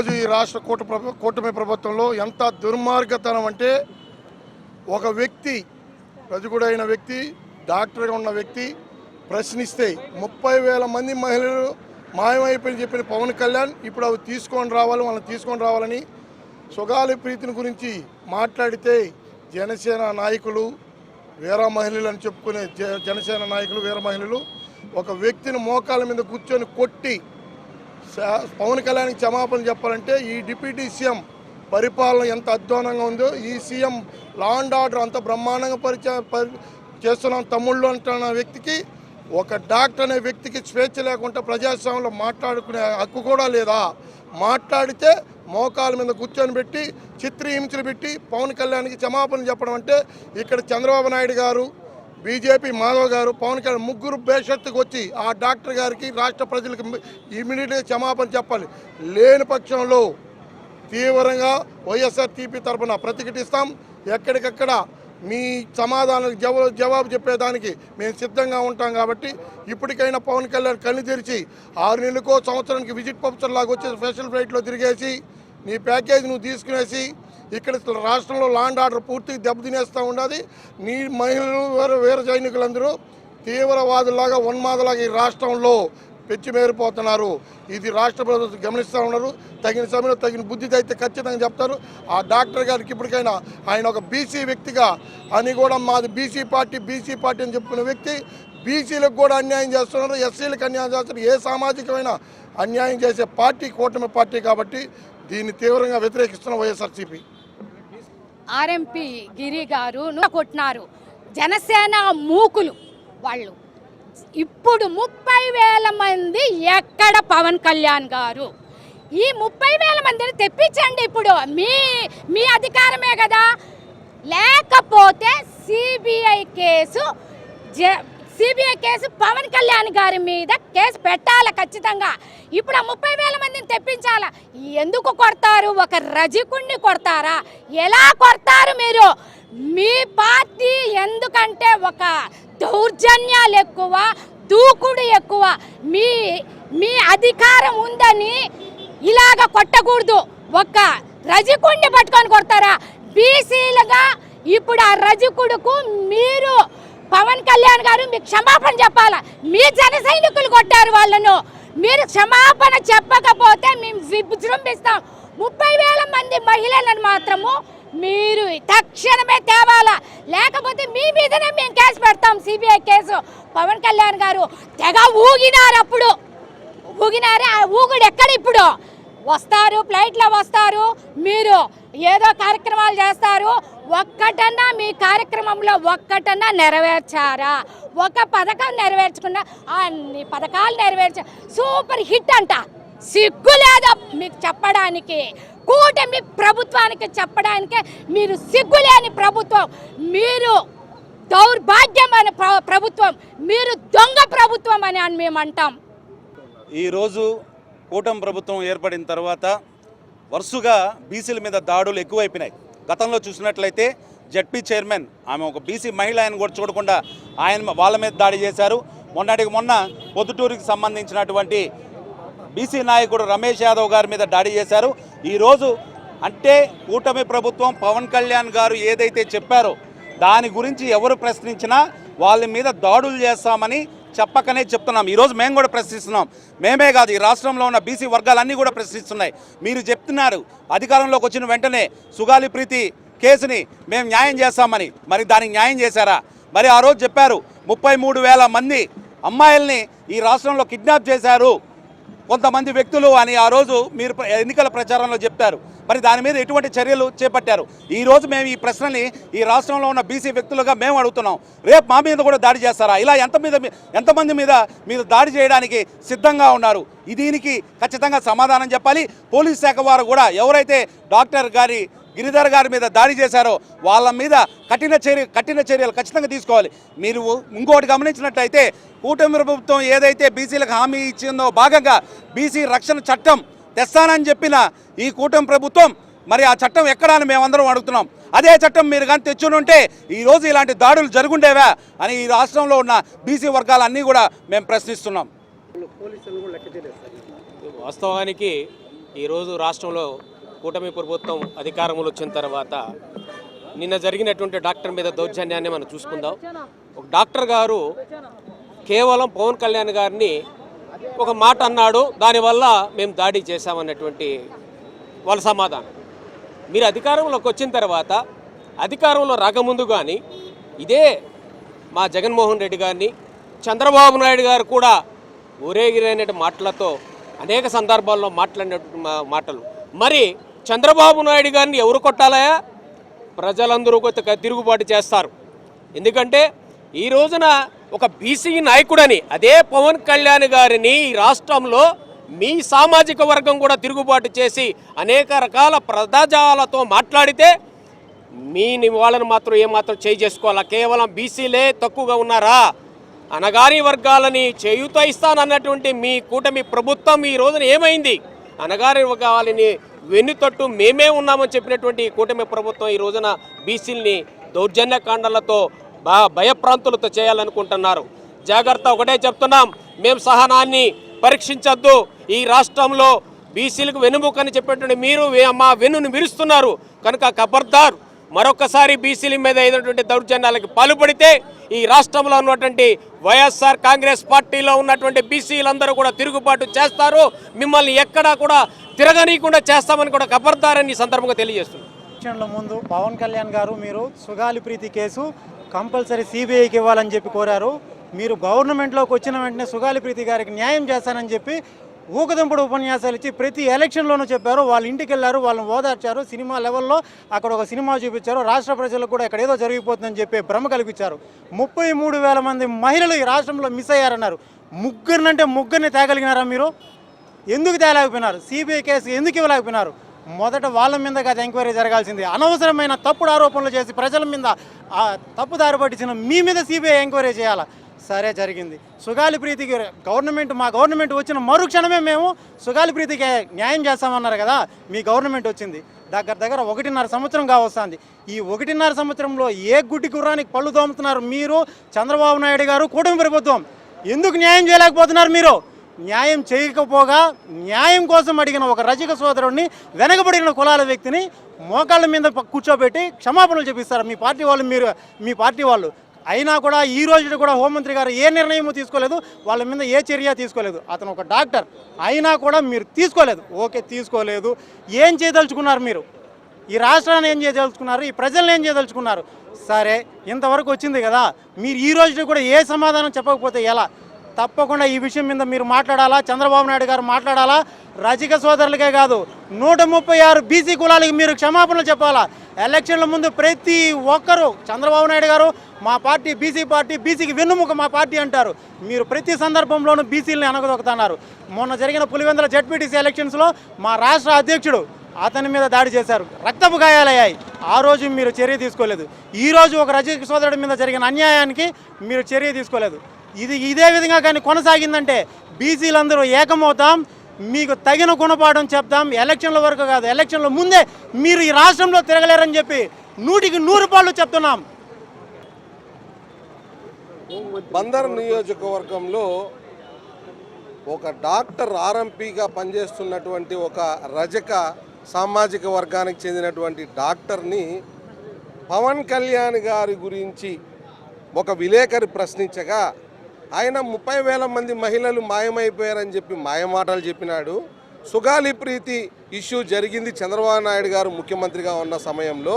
ఈరోజు ఈ రాష్ట్ర కూటమి ప్రభుత్వంలో ఎంత దుర్మార్గతనం అంటే, ఒక వ్యక్తి రజకుడైన వ్యక్తి, డాక్టర్గా ఉన్న వ్యక్తి ప్రశ్నిస్తే 30,000 మంది మహిళలు మాయమైపోయి చెప్పిన పవన్ కళ్యాణ్ ఇప్పుడు అవి వాళ్ళని తీసుకొని రావాలని సుగాలి ప్రీతిని గురించి మాట్లాడితే జనసేన నాయకులు వీర మహిళలు అని చెప్పుకునే జనసేన నాయకులు వీర మహిళలు ఒక వ్యక్తిని మోకాళ్ళ మీద కూర్చొని కొట్టి పవన్ కళ్యాణ్కి క్షమాపణ చెప్పాలంటే ఈ డిప్యూటీ సీఎం పరిపాలన ఎంత అధ్వానంగా ఉందో, ఈ సీఎం లా అండ్ ఆర్డర్ అంత బ్రహ్మాండంగా చేస్తున్నాం తమ్ముళ్ళు అంటున్న వ్యక్తికి, ఒక డాక్టర్ అనే వ్యక్తికి స్వేచ్ఛ లేకుండా ప్రజాస్వామ్యంలో మాట్లాడుకునే హక్కు కూడా లేదా? మాట్లాడితే మోకాల మీద కూర్చొని పెట్టి చిత్రహింసలు పెట్టి పవన్ కళ్యాణ్కి క్షమాపణ చెప్పడం అంటే, ఇక్కడ చంద్రబాబు నాయుడు గారు, బీజేపీ మాధవ్ గారు, పవన్ కళ్యాణ్ ముగ్గురు బేషత్తుకు వచ్చి ఆ డాక్టర్ గారికి రాష్ట్ర ప్రజలకు ఇమీడియట్గా క్షమాపణ చెప్పాలి. లేని పక్షంలో తీవ్రంగా వైఎస్ఆర్సీపీ తరఫున ప్రతిఘటిస్తాం. ఎక్కడికక్కడ మీ సమాధానానికి జవాబు చెప్పేదానికి మేము సిద్ధంగా ఉంటాం. కాబట్టి ఇప్పటికైనా పవన్ కళ్యాణ్ కళ్ళు తెరిచి 6 నెలలకో సంవత్సరానికి విజిట్ ప్రొఫెసర్ లాగా వచ్చి స్పెషల్ ఫ్లైట్లో తిరిగేసి నీ ప్యాకేజ్ నువ్వు తీసుకునేసి ఇక్కడ రాష్ట్రంలో లా అండ్ ఆర్డర్ పూర్తిగా దెబ్బతినేస్తూ ఉండాలి. నీ మహిళలు వీర సైనికులందరూ తీవ్రవాదులాగా ఉన్మాదులాగా ఈ రాష్ట్రంలో పెచ్చిమేరిపోతున్నారు. ఇది రాష్ట్ర ప్రభుత్వం గమనిస్తూ ఉన్నారు. తగిన సమయంలో తగిన బుద్ధితో అయితే ఖచ్చితంగా చెప్తారు. ఆ డాక్టర్ గారికి ఇప్పటికైనా ఆయన ఒక బీసీ వ్యక్తిగా అని కూడా మాది బీసీ పార్టీ అని చెప్పుకునే వ్యక్తి బీసీలకు కూడా అన్యాయం చేస్తున్నారు, ఎస్సీలకు అన్యాయం చేస్తున్నారు. ఏ సామాజికమైన అన్యాయం చేసే పార్టీ కూటమి పార్టీ కాబట్టి దీన్ని తీవ్రంగా వ్యతిరేకిస్తున్న వైఎస్ఆర్సీపీ. ఆర్ఎంపీ గిరి గారు కొట్టినారు జనసేన మూకులు వాళ్ళు. ఇప్పుడు 30,000 మంది ఎక్కడ పవన్ కళ్యాణ్ గారు? ఈ 30,000 మందిని తెప్పించండి. ఇప్పుడు మీ అధికారమే కదా. లేకపోతే సిబిఐ కేసు పవన్ కళ్యాణ్ గారి మీద కేసు పెట్టాలి ఖచ్చితంగా. ఇప్పుడు ఆ 30,000 మందిని తెప్పించాలా? ఎందుకు కొడతారు? ఒక రజకుణ్ణి కొడతారా? ఎలా కొడతారు మీరు? మీ పార్టీ ఎందుకంటే ఒక దౌర్జన్యాలు ఎక్కువ, దూకుడు ఎక్కువ. మీ అధికారం ఉందని ఇలాగ కొట్టకూడదు. ఒక రజకుడిని పట్టుకొని కొడతారా? బీసీలుగా ఇప్పుడు ఆ రజకుడుకు మీరు పవన్ కళ్యాణ్ గారు మీకు క్షమాపణ చెప్పాలా? మీ జన సైనికులు కొట్టారు వాళ్ళను. మీరు క్షమాపణ చెప్పకపోతే మేము విజృంభిస్తాం. 30,000 మంది మహిళలను మాత్రము మీరు తక్షణమే తేవాలా, లేకపోతే మీ మీదనే మేము కేసు పెడతాం, సిబిఐ కేసు. పవన్ కళ్యాణ్ గారు తెగ ఊగినారు. అప్పుడు ఊగినారే, ఆ ఊగుడు ఎక్కడ? ఇప్పుడు వస్తారు, ఫ్లైట్లో వస్తారు, మీరు ఏదో కార్యక్రమాలు చేస్తారు. ఒక్కటన్నా మీ కార్యక్రమంలో ఒక్కటన్నా నెరవేర్చారా? ఒక పథకం నెరవేర్చకుండా అన్ని పథకాలు నెరవేర్చా సూపర్ హిట్ అంట. సిగ్గు లేదా మీకు చెప్పడానికి? కూటమి ప్రభుత్వానికి చెప్పడానికే మీరు సిగ్గులేని ప్రభుత్వం, మీరు దౌర్భాగ్యమైన ప్రభుత్వం, మీరు దొంగ ప్రభుత్వం అని మేము అంటాం. ఈరోజు కూటమి ప్రభుత్వం ఏర్పడిన తర్వాత వరుసగా బీసీల మీద దాడులు ఎక్కువైపోయినాయి. గతంలో చూసినట్లయితే జడ్పీ చైర్మన్ ఆమె ఒక బీసీ మహిళ ఆయన కూడా చూడకుండా వాళ్ళ మీద దాడి చేశారు. మొన్న పొద్దుటూరుకి సంబంధించినటువంటి బీసీ నాయకుడు రమేష్ యాదవ్ గారి మీద దాడి చేశారు. ఈరోజు అంటే కూటమి ప్రభుత్వం పవన్ కళ్యాణ్ గారు ఏదైతే చెప్పారో దాని గురించి ఎవరు ప్రశ్నించినా వాళ్ళ మీద దాడులు చేస్తామని చెప్పకనే చెప్తున్నాం. ఈరోజు మేము కూడా ప్రశ్నిస్తున్నాం. మేమే కాదు, ఈ రాష్ట్రంలో ఉన్న బీసీ వర్గాలన్నీ కూడా ప్రశ్నిస్తున్నాయి. మీరు చెప్తున్నారు అధికారంలోకి వచ్చిన వెంటనే సుగాలి ప్రీతి కేసుని మేము న్యాయం చేస్తామని. మరి దానికి న్యాయం చేశారా? మరి ఆ రోజు చెప్పారు 33,000 మంది అమ్మాయిల్ని ఈ రాష్ట్రంలో కిడ్నాప్ చేశారు కొంతమంది వ్యక్తులు అని ఆ రోజు మీరు ఎన్నికల ప్రచారంలో చెప్పారు. మరి దాని మీద ఎటువంటి చర్యలు చేపట్టారు? ఈరోజు మేము ఈ ప్రశ్నని ఈ రాష్ట్రంలో ఉన్న బీసీ వ్యక్తులుగా మేము అడుగుతున్నాం. రేపు మా మీద కూడా దాడి చేస్తారా? ఇలా ఎంతమంది మీద మీరు దాడి చేయడానికి సిద్ధంగా ఉన్నారు? దీనికి ఖచ్చితంగా సమాధానం చెప్పాలి. పోలీస్ శాఖ వారు కూడా ఎవరైతే డాక్టర్ గారి గిరిధర్ గారి మీద దాడి చేశారో వాళ్ళ మీద కఠిన చర్యలు ఖచ్చితంగా తీసుకోవాలి. మీరు ఇంకోటి గమనించినట్లయితే కూటమి ప్రభుత్వం ఏదైతే బీసీలకు హామీ ఇచ్చిందో భాగంగా బీసీ రక్షణ చట్టం తెస్తానని చెప్పిన ఈ కూటమి ప్రభుత్వం మరి ఆ చట్టం ఎక్కడా అని మేమందరం అడుగుతున్నాం. అదే చట్టం మీరు కానీ తెచ్చునుంటే ఈరోజు ఇలాంటి దాడులు జరుగుండేవా అని ఈ రాష్ట్రంలో ఉన్న బీసీ వర్గాలన్నీ కూడా మేము ప్రశ్నిస్తున్నాం. వాస్తవానికి ఈరోజు రాష్ట్రంలో కూటమి ప్రభుత్వం అధికారంలో వచ్చిన తర్వాత నిన్న జరిగినటువంటి డాక్టర్ మీద దౌర్జన్యాన్ని మనం చూసుకుందాం. ఒక డాక్టర్ గారు కేవలం పవన్ కళ్యాణ్ గారిని ఒక మాట అన్నాడు, దానివల్ల మేము దాడి చేశామన్నటువంటి వాళ్ళ సమాధానం. మీరు అధికారంలోకి వచ్చిన తర్వాత అధికారంలో రాకముందు కానీ ఇదే మా జగన్మోహన్ రెడ్డి గారిని, చంద్రబాబు నాయుడు గారు కూడా ఊరేగిరైన మాటలతో అనేక సందర్భాల్లో మాట్లాడిన మాటలు. మరి చంద్రబాబు నాయుడు గారిని ఎవరు కొట్టాలయా? ప్రజలందరూ కొత్త తిరుగుబాటు చేస్తారు. ఎందుకంటే ఈ రోజున ఒక బీసీ నాయకుడని అదే పవన్ కళ్యాణ్ గారిని ఈ రాష్ట్రంలో మీ సామాజిక వర్గం కూడా తిరుగుబాటు చేసి అనేక రకాల ప్రజాలతో మాట్లాడితే మీ వాళ్ళని మాత్రం ఏమాత్రం చేసుకోవాలా? కేవలం బీసీలే తక్కువగా ఉన్నారా? అనగాని వర్గాలని చేయూత ఇస్తానన్నటువంటి మీ కూటమి ప్రభుత్వం ఈ రోజున ఏమైంది? అనగాని వర్గాలని వెన్నుతట్టు మేమే ఉన్నామని చెప్పినటువంటి కూటమి ప్రభుత్వం ఈ రోజున బీసీలని దౌర్జన్యకాండాలతో భయప్రాంతులతో చేయాలనుకుంటున్నారు. జాగ్రత్త, ఒకటే చెప్తున్నాం, మేము సహనాన్ని పరీక్షించొద్దు. ఈ రాష్ట్రంలో బీసీలకు వెన్నుముకని చెప్పేటువంటి మీరు మా వెన్నును విరుస్తున్నారు కనుక ఖబర్దార్. మరొకసారి బీసీల మీద అయినటువంటి దౌర్జన్యాలకు పాల్పడితే ఈ రాష్ట్రంలో ఉన్నటువంటి వైఎస్ఆర్ కాంగ్రెస్ పార్టీలో ఉన్నటువంటి బీసీలందరూ కూడా తిరుగుబాటు చేస్తారు. మిమ్మల్ని ఎక్కడా కూడా తిరగనీయకుండా చేస్తామని కూడా ఖబర్దారని ఈ సందర్భంగా తెలియజేస్తున్నారు. ఎలక్షన్ల ముందు పవన్ కళ్యాణ్ గారు మీరు సుగాలి ప్రీతి కేసు కంపల్సరీ సిబిఐకి ఇవ్వాలని చెప్పి కోరారు. మీరు గవర్నమెంట్లోకి వచ్చిన వెంటనే సుగాలి ప్రీతి గారికి న్యాయం చేస్తానని చెప్పి ఊకదంపుడు ఉపన్యాసాలు ఇచ్చి ప్రతి ఎలక్షన్లోనూ చెప్పారు. వాళ్ళ ఇంటికి వెళ్ళారు, వాళ్ళని ఓదార్చారు, సినిమా లెవెల్లో అక్కడ ఒక సినిమా చూపించారు. రాష్ట్ర ప్రజలకు కూడా ఇక్కడ ఏదో జరిగిపోతుందని చెప్పి భ్రమ కల్పించారు. 33,000 మంది మహిళలు ఈ రాష్ట్రంలో మిస్ అయ్యారన్నారు. ముగ్గురినంటే ముగ్గురిని తేగలిగినారా మీరు? ఎందుకు తేలేకపోయినారు? సిబిఐ కేసు ఎందుకు ఇవ్వలేకపోయినారు? మొదట వాళ్ళ మీద కాదు ఎంక్వైరీ జరగాల్సింది. అనవసరమైన తప్పుడు ఆరోపణలు చేసి ప్రజల మీద తప్పుదారి పట్టించిన మీ మీద సిబిఐ ఎంక్వైరీ చేయాలా? సరే, జరిగింది. సుగాలి ప్రీతికి మా గవర్నమెంట్ వచ్చిన మరుక్షణమే మేము సుగాలి ప్రీతికి న్యాయం చేస్తామన్నారు కదా. మీ గవర్నమెంట్ వచ్చింది దగ్గర 1.5 సంవత్సరం కావస్తుంది. ఈ 1.5 సంవత్సరంలో ఏ గుడ్డి గుర్రానికి పళ్ళు దోముతున్నారు మీరు, చంద్రబాబు నాయుడు గారు, కూటమి ప్రభుత్వం? ఎందుకు న్యాయం చేయలేకపోతున్నారు మీరు? న్యాయం చేయకపోగా న్యాయం కోసం అడిగిన ఒక రజక సోదరుడిని, వెనకబడిన కులాల వ్యక్తిని మోకాళ్ళ మీద కూర్చోబెట్టి క్షమాపణలు చెప్పిస్తారు మీ పార్టీ వాళ్ళు. అయినా కూడా ఈ రోజు కూడా హోంమంత్రి గారు ఏ నిర్ణయం తీసుకోలేదు, వాళ్ళ మీద ఏ చర్య తీసుకోలేదు. అతను ఒక డాక్టర్ అయినా కూడా మీరు తీసుకోలేదు. ఓకే, తీసుకోలేదు. ఏం చేయదలుచుకున్నారు మీరు? ఈ రాష్ట్రాన్ని ఏం చేయదలుచుకున్నారు? ఈ ప్రజల్ని ఏం చేయదలుచుకున్నారు? సరే, ఇంతవరకు వచ్చింది కదా, మీరు ఈ రోజు కూడా ఏ సమాధానం చెప్పకపోతే ఎలా? తప్పకుండా ఈ విషయం మీద మీరు మాట్లాడాలా, చంద్రబాబు నాయుడు గారు మాట్లాడాలా. రజక సోదరులకే కాదు 136 బీసీ కులాలకి మీరు క్షమాపణలు చెప్పాలా. ఎలక్షన్ల ముందు ప్రతి ఒక్కరూ చంద్రబాబు నాయుడు గారు మా పార్టీ బీసీకి వెన్నుముక మా పార్టీ అంటారు. మీరు ప్రతి సందర్భంలోనూ బీసీలని అనగదొక్కుతున్నారు. మొన్న జరిగిన పులివెందుల జెడ్పీటీసీ ఎలక్షన్స్లో మా రాష్ట్ర అధ్యక్షుడు అతని మీద దాడి చేశారు, రక్తపు గాయాలయ్యాయి. ఆ రోజు మీరు చర్య తీసుకోలేదు. ఈరోజు ఒక రజక సోదరుడి మీద జరిగిన అన్యాయానికి మీరు చర్య తీసుకోలేదు. ఇదే విధంగా కానీ కొనసాగిందంటే బీసీలందరూ ఏకమవుతాం, మీకు తగిన గుణపాఠం చెప్తాం. ఎలక్షన్ల వరకు కాదు, ఎలక్షన్ల ముందే మీరు ఈ రాష్ట్రంలో తిరగలేరని చెప్పి 100% చెప్తున్నాం. బందర్ నియోజకవర్గంలో ఒక డాక్టర్ ఆర్ఎంపీగా పనిచేస్తున్నటువంటి ఒక రజక సామాజిక వర్గానికి చెందినటువంటి డాక్టర్ని పవన్ కళ్యాణ్ గారి గురించి ఒక విలేకరి ప్రశ్నించగా ఆయన 30,000 మంది మహిళలు మాయమైపోయారని చెప్పి మాయమాటలు చెప్పినాడు. సుగాలి ప్రీతి ఇష్యూ జరిగింది చంద్రబాబు నాయుడు గారు ముఖ్యమంత్రిగా ఉన్న సమయంలో.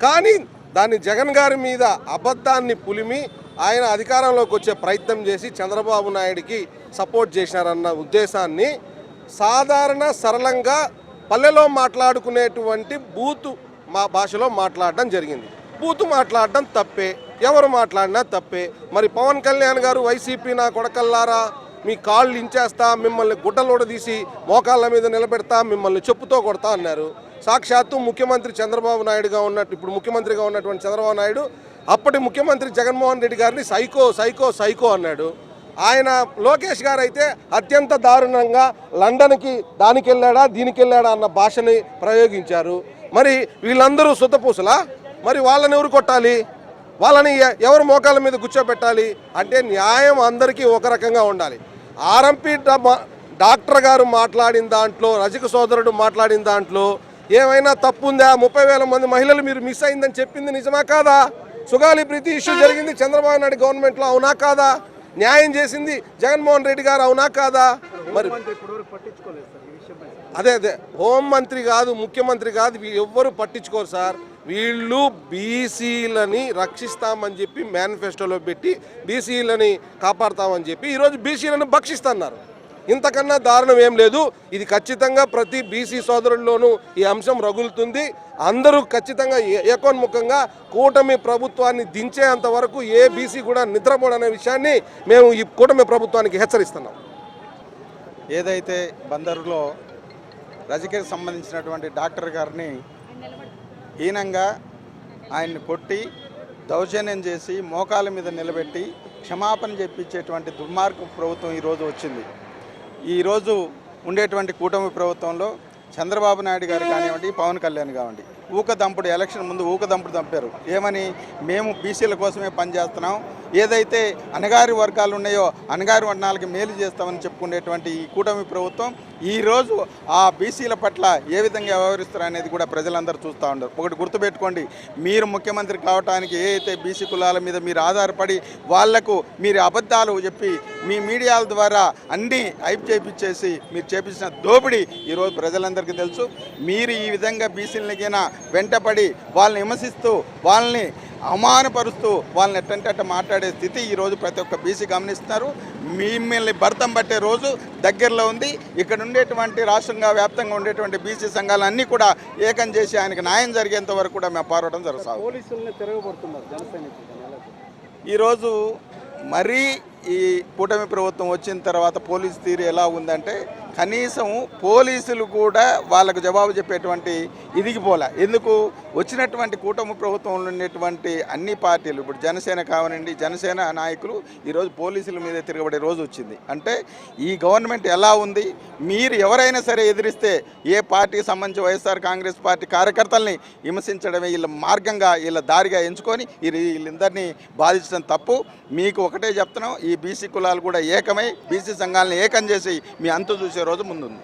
కానీ దాన్ని జగన్ గారి మీద అబద్ధాన్ని పులిమి ఆయన అధికారంలోకి వచ్చే ప్రయత్నం చేసి చంద్రబాబు నాయుడికి సపోర్ట్ చేశారన్న ఉద్దేశాన్ని సాధారణ సరళంగా పల్లెలో మాట్లాడుకునేటువంటి బూతు మా భాషలో మాట్లాడడం జరిగింది. బూతు మాట్లాడడం తప్పే, ఎవరు మాట్లాడినా తప్పే. మరి పవన్ కళ్యాణ్ గారు వైసీపీ నా కొడకల్లారా మీ కాళ్ళు ఇంచేస్తా, మిమ్మల్ని గుడ్డలోడ తీసి మోకాళ్ళ మీద నిలబెడతా, మిమ్మల్ని చెప్పుతో కొడతా అన్నారు. సాక్షాత్తు ముఖ్యమంత్రి చంద్రబాబు నాయుడుగా ఉన్నట్టు ఇప్పుడు ముఖ్యమంత్రిగా ఉన్నటువంటి చంద్రబాబు నాయుడు అప్పటి ముఖ్యమంత్రి జగన్మోహన్ రెడ్డి గారిని సైకో అన్నాడు. ఆయన లోకేష్ గారు అయితే అత్యంత దారుణంగా లండన్కి దానికి వెళ్ళాడా దీనికి వెళ్ళాడా అన్న భాషని ప్రయోగించారు. మరి వీళ్ళందరూ సుత్తపూసలా? మరి వాళ్ళని ఎవరు కొట్టాలి? వాళ్ళని ఎవరు మోకాళ్ళ మీద కూర్చోబెట్టాలి? అంటే న్యాయం అందరికీ ఒక రకంగా ఉండాలి. ఆర్ఎంపీ డాక్టర్ గారు మాట్లాడిన దాంట్లో, రజక సోదరుడు మాట్లాడిన దాంట్లో ఏమైనా తప్పు ఉందా? 30,000 మంది మహిళలు మీరు మిస్ అయిందని చెప్పింది నిజమా కాదా? సుగాలి ప్రీతి ఇష్యూ జరిగింది చంద్రబాబు నాయుడు గవర్నమెంట్లో, అవునా కాదా? న్యాయం చేసింది జగన్మోహన్ రెడ్డి గారు, అవునా కాదా? మరి అదే హోంమంత్రి కాదు, ముఖ్యమంత్రి కాదు, ఎవ్వరు పట్టించుకోరు సార్. వీళ్ళు బీసీలని రక్షిస్తామని చెప్పి మేనిఫెస్టోలో పెట్టి బీసీలని కాపాడుతామని చెప్పి ఈరోజు బీసీలను భక్షిస్తున్నారు. ఇంతకన్నా దారుణం ఏం లేదు. ఇది ఖచ్చితంగా ప్రతి బీసీ సోదరుల్లోనూ ఈ అంశం రగులుతుంది. అందరూ ఖచ్చితంగా ఏకోన్ముఖంగా కూటమి ప్రభుత్వాన్ని దించేంత వరకు ఏ బీసీ కూడా నిద్రపోడనే విషయాన్ని మేము ఈ కూటమి ప్రభుత్వానికి హెచ్చరిస్తున్నాం. ఏదైతే బందరులో రజకీకి సంబంధించినటువంటి డాక్టర్ గారిని హీనంగా ఆయన్ని కొట్టి దౌర్జన్యం చేసి మోకాల మీద నిలబెట్టి క్షమాపణ చెప్పించేటువంటి దుర్మార్గ ప్రభుత్వం ఈరోజు వచ్చింది. ఈరోజు ఉండేటువంటి కూటమి ప్రభుత్వంలో చంద్రబాబు నాయుడు గారు కానివ్వండి, పవన్ కళ్యాణ్ కానివ్వండి, ఊకదంపుడు ఎలక్షన్ ముందు ఊకదంపుడు దంపారు. ఏమని? మేము బీసీల కోసమే పనిచేస్తున్నాం, ఏదైతే అణగారి వర్గాలు ఉన్నాయో అణగారి వర్ణాలకి మేలు చేస్తామని చెప్పుకునేటువంటి ఈ కూటమి ప్రభుత్వం ఈరోజు ఆ బీసీల పట్ల ఏ విధంగా వ్యవహరిస్తారు అనేది కూడా ప్రజలందరూ చూస్తూ ఉంటారు. ఒకటి గుర్తుపెట్టుకోండి, మీరు ముఖ్యమంత్రి కావడానికి ఏ అయితే బీసీ కులాల మీద మీరు ఆధారపడి వాళ్లకు మీరు అబద్ధాలు చెప్పి మీ మీడియాల ద్వారా అన్నీ హైప్ చేపించేసి మీరు చేపించిన దోపిడీ ఈరోజు ప్రజలందరికీ తెలుసు. మీరు ఈ విధంగా బీసీలకినా వెంటపడి వాళ్ళని విమర్శిస్తూ వాళ్ళని అవమానపరుస్తూ వాళ్ళని ఎట్టంటే మాట్లాడే స్థితి ఈరోజు ప్రతి ఒక్క బీసీ గమనిస్తున్నారు. మిమ్మల్ని భర్తం పట్టే రోజు దగ్గరలో ఉంది. ఇక్కడ ఉండేటువంటి రాష్ట్రంగా వ్యాప్తంగా ఉండేటువంటి బీసీ సంఘాలన్నీ కూడా ఏకం చేసి ఆయనకు న్యాయం జరిగేంత వరకు కూడా మేము పోరాటం జరుగుతాం. ఈరోజు మరీ ఈ కూటమి ప్రభుత్వం వచ్చిన తర్వాత పోలీసు తీరు ఎలా ఉందంటే కనీసం పోలీసులు కూడా వాళ్ళకు జవాబు చెప్పేటువంటి ఇదిగిపోలే. ఎందుకు? వచ్చినటువంటి కూటమి ప్రభుత్వంలో ఉండేటువంటి అన్ని పార్టీలు, ఇప్పుడు జనసేన కావనండి, జనసేన నాయకులు ఈరోజు పోలీసుల మీద తిరగబడే రోజు వచ్చింది. అంటే ఈ గవర్నమెంట్ ఎలా ఉంది? మీరు ఎవరైనా సరే ఎదిరిస్తే ఏ పార్టీకి సంబంధించి వైఎస్ఆర్ కాంగ్రెస్ పార్టీ కార్యకర్తల్ని విమర్శించడమే వీళ్ళ మార్గంగా, వీళ్ళ దారిగా ఎంచుకొని వీళ్ళందరినీ బాధించడం తప్పు. మీకు ఒకటే చెప్తున్నాం, ఈ బీసీ కులాలు కూడా ఏకమై బీసీ సంఘాలను ఏకం చేసి మీ అంతు చూసే రోజు ముందుంది.